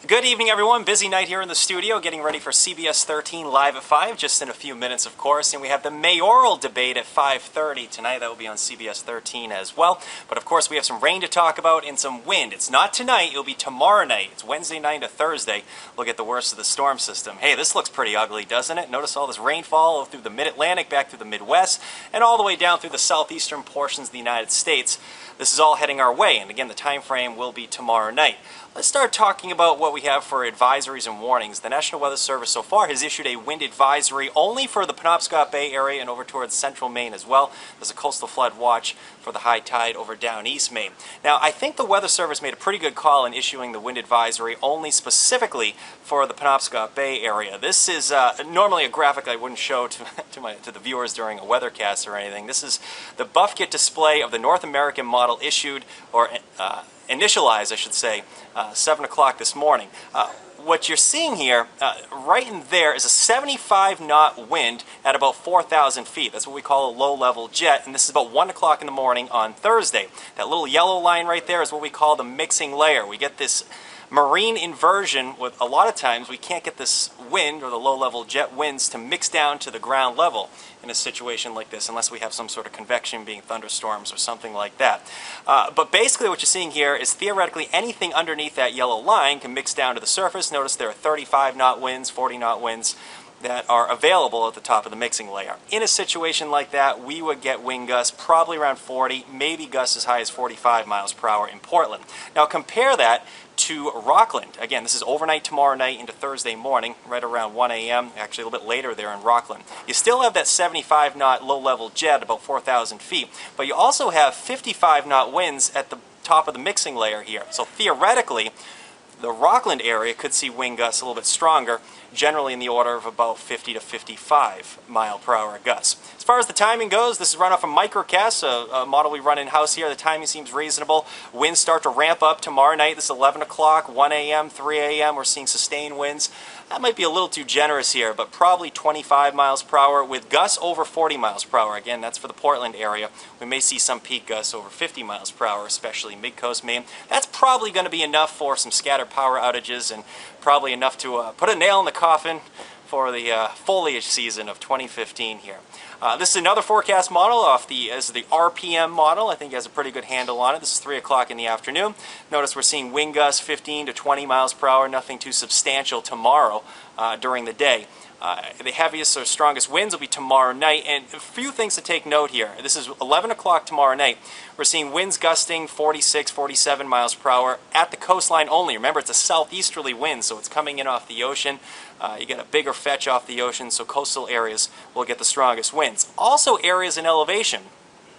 Good evening, everyone. Busy night here in the studio, getting ready for CBS 13 live at 5, just in a few minutes, of course. And we have the mayoral debate at 5:30 tonight. That will be on CBS 13 as well. But of course, we have some rain to talk about and some wind. It's not tonight. It'll be tomorrow night. It's Wednesday night to Thursday. We'll get the worst of the storm system. Hey, this looks pretty ugly, doesn't it? Notice all this rainfall through the mid-Atlantic, back through the Midwest, and all the way down through the southeastern portions of the United States. This is all heading our way. And again, the time frame will be tomorrow night. Let's start talking about what we have for advisories and warnings. The National Weather Service so far has issued a wind advisory only for the Penobscot Bay area and over towards central Maine as well. There's a coastal flood watch for the high tide over down East Maine. Now, I think the Weather Service made a pretty good call in issuing the wind advisory only specifically for the Penobscot Bay area. This is normally a graphic I wouldn't show to the viewers during a weathercast or anything. This is the buff kit display of the North American model issued, or initialized, I should say, 7 o'clock this morning. What you're seeing here, right in there, is a 75-knot wind at about 4,000 feet. That's what we call a low-level jet, and this is about 1 o'clock in the morning on Thursday. That little yellow line right there is what we call the mixing layer. We get this marine inversion with a lot of times we can't get this wind or the low-level jet winds to mix down to the ground level in a situation like this unless we have some sort of convection being thunderstorms or something like that. But basically what you're seeing here is theoretically anything underneath that yellow line can mix down to the surface. Notice there are 35-knot winds, 40-knot winds that are available at the top of the mixing layer. In a situation like that, we would get wind gusts probably around 40, maybe gusts as high as 45 miles per hour in Portland. Now compare that to Rockland. Again, this is overnight tomorrow night into Thursday morning, right around 1 a.m., actually a little bit later there in Rockland. You still have that 75-knot low-level jet about 4,000 feet, but you also have 55-knot winds at the top of the mixing layer here. So theoretically, the Rockland area could see wind gusts a little bit stronger, generally in the order of about 50 to 55 mile per hour gusts. As far as the timing goes, this is run off a microcast, a model we run in-house here. The timing seems reasonable. Winds start to ramp up tomorrow night. This is 11 o'clock, 1 a.m., 3 a.m. We're seeing sustained winds. That might be a little too generous here, but probably 25 miles per hour with gusts over 40 miles per hour. Again, that's for the Portland area. We may see some peak gusts over 50 miles per hour, especially mid-coast Maine. That's probably going to be enough for some scattered power outages and probably enough to put a nail in the coffin for the foliage season of 2015 here. This is another forecast model as the RPM model. I think it has a pretty good handle on it. This is 3 o'clock in the afternoon. Notice we're seeing wind gusts 15 to 20 miles per hour, nothing too substantial tomorrow during the day. The heaviest or strongest winds will be tomorrow night, and a few things to take note here. This is 11 o'clock tomorrow night. We're seeing winds gusting 46, 47 miles per hour at the coastline only. Remember, it's a southeasterly wind, so it's coming in off the ocean. You get a bigger fetch off the ocean, so coastal areas will get the strongest winds. Also, areas in elevation.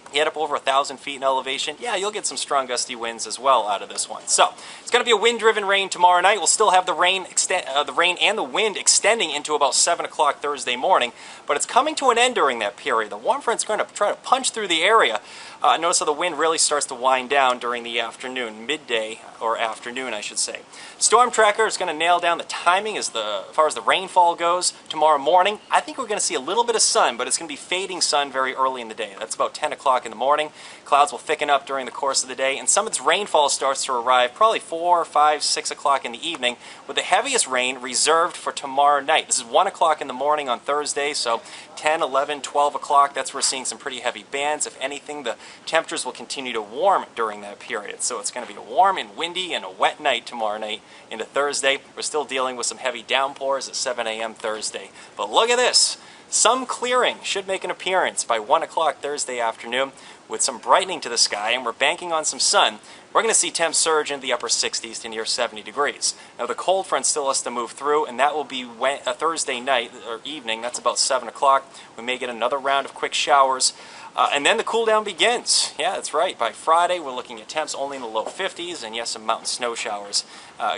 You get up over 1,000 feet in elevation, yeah, you'll get some strong gusty winds as well out of this one. So, it's going to be a wind-driven rain tomorrow night. We'll still have the rain and the wind extending into about 7 o'clock Thursday morning, but it's coming to an end during that period. The warm front's going to try to punch through the area. Notice how the wind really starts to wind down during the afternoon, midday, or afternoon, I should say. Storm Tracker is going to nail down the timing as far as the rainfall goes tomorrow morning. I think we're going to see a little bit of sun, but it's going to be fading sun very early in the day. That's about 10 o'clock in the morning. Clouds will thicken up during the course of the day, and some of its rainfall starts to arrive probably 4, 5, 6 o'clock in the evening, with the heaviest rain reserved for tomorrow night. This is 1 o'clock in the morning on Thursday, so 10, 11, 12 o'clock, that's where we're seeing some pretty heavy bands. If anything, the temperatures will continue to warm during that period. So it's going to be a warm and windy and a wet night tomorrow night into Thursday. We're still dealing with some heavy downpours at 7 a.m. Thursday. But look at this. Some clearing should make an appearance by 1 o'clock Thursday afternoon with some brightening to the sky, and we're banking on some sun. We're going to see temps surge into the upper 60s to near 70 degrees. Now the cold front still has to move through, and that will be a Thursday night or evening. That's about 7 o'clock. We may get another round of quick showers. And then the cool down begins. Yeah, that's right. By Friday, we're looking at temps only in the low 50s, and yes, some mountain snow showers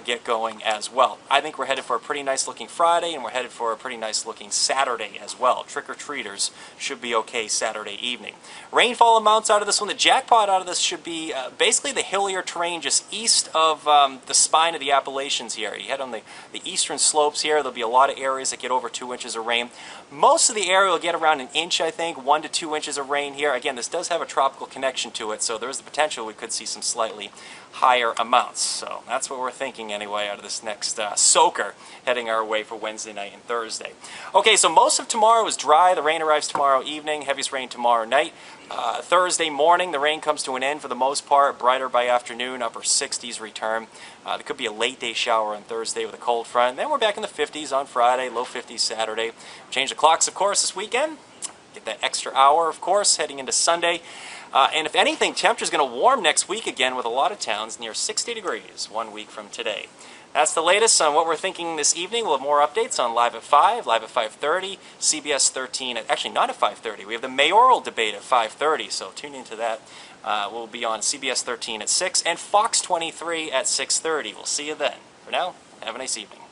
get going as well. I think we're headed for a pretty nice looking Friday, and we're headed for a pretty nice looking Saturday as well. Trick-or-treaters should be okay Saturday evening. Rainfall amounts out of this one, the jackpot out of this should be basically the hillier terrain just east of the spine of the Appalachians here. You head on the eastern slopes here, there'll be a lot of areas that get over 2 inches of rain. Most of the area will get around an inch, I think, 1 to 2 inches of rain. rain here. Again, this does have a tropical connection to it, so there's the potential we could see some slightly higher amounts. So that's what we're thinking anyway out of this next soaker heading our way for Wednesday night and Thursday. Okay, so most of tomorrow is dry. The rain arrives tomorrow evening, heaviest rain tomorrow night. Thursday morning, the rain comes to an end for the most part. Brighter by afternoon, upper 60s return. There could be a late day shower on Thursday with a cold front. Then we're back in the 50s on Friday, low 50s Saturday. Change the clocks, of course, this weekend. Get that extra hour, of course, heading into Sunday. And if anything, temperature's going to warm next week again with a lot of towns near 60 degrees 1 week from today. That's the latest on what we're thinking this evening. We'll have more updates on Live at 5, Live at 5:30, CBS 13, actually not at 5:30. We have the mayoral debate at 5:30, so tune into that. We'll be on CBS 13 at 6 and Fox 23 at 6:30. We'll see you then. For now, have a nice evening.